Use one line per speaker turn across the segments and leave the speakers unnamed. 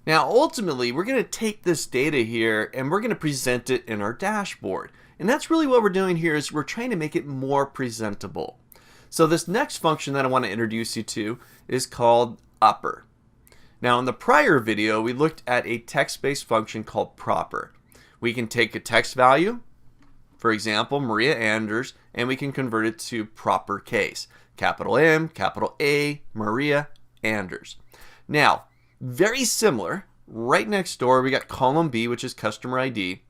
Now, ultimately, we're going to take this data here and we're going to present it in our dashboard. And that's really what we're doing here is we're trying to make it more presentable. So this next function that I want to introduce you to is called upper. Now, in the prior video, we looked at a text-based function called proper. We can take a text value, for example, Maria Anders, and we can convert it to proper case. Capital M, capital A, Maria Anders. Now, very similar, right next door, we got column B, which is customer ID.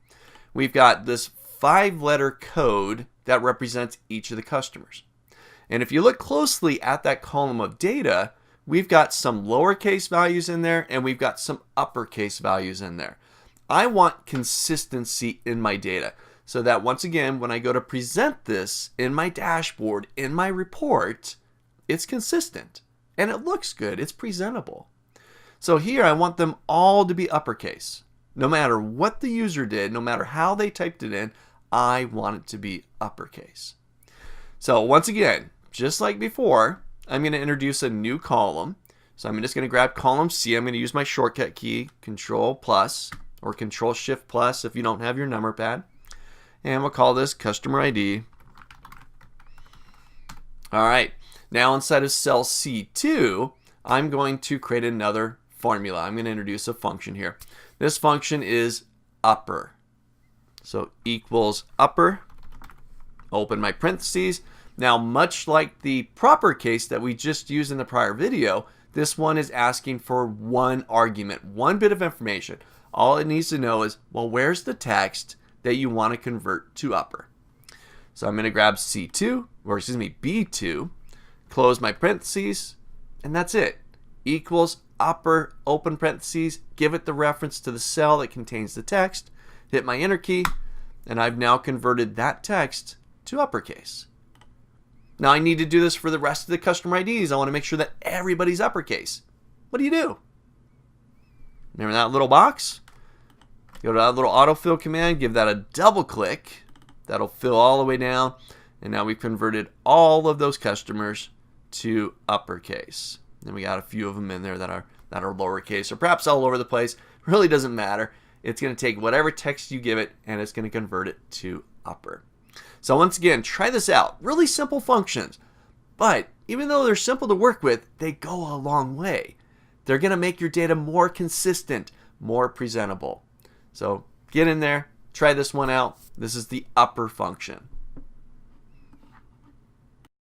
We've got this 5-letter code that represents each of the customers. And if you look closely at that column of data, we've got some lowercase values in there and we've got some uppercase values in there. I want consistency in my data so that once again, when I go to present this in my dashboard, in my report, it's consistent and it looks good. It's presentable. So here I want them all to be uppercase. No matter what the user did, no matter how they typed it in, I want it to be uppercase. So once again, just like before, I'm going to introduce a new column. So I'm just going to grab column C. I'm going to use my shortcut key, Control plus or Control Shift plus if you don't have your number pad. And we'll call this customer ID. All right. Now inside of cell C2, I'm going to create another formula. I'm going to introduce a function here. This function is upper. So equals upper, open my parentheses. Now, much like the proper case that we just used in the prior video, this one is asking for one argument, one bit of information. All it needs to know is, well, where's the text that you want to convert to upper? So I'm going to grab C2, or excuse me, B2, close my parentheses, and that's it. Equals upper, open parentheses, give it the reference to the cell that contains the text, hit my enter key, and I've now converted that text to uppercase. Now I need to do this for the rest of the customer IDs. I want to make sure that everybody's uppercase. What do? Remember that little box? Go to that little autofill command, give that a double click. That'll fill all the way down. And now we've converted all of those customers to uppercase. And we got a few of them in there that are lowercase or perhaps all over the place. Really doesn't matter. It's going to take whatever text you give it and it's going to convert it to upper. So once again, try this out. Really simple functions. But even though they're simple to work with, they go a long way. They're going to make your data more consistent, more presentable. So get in there, try this one out. This is the upper function.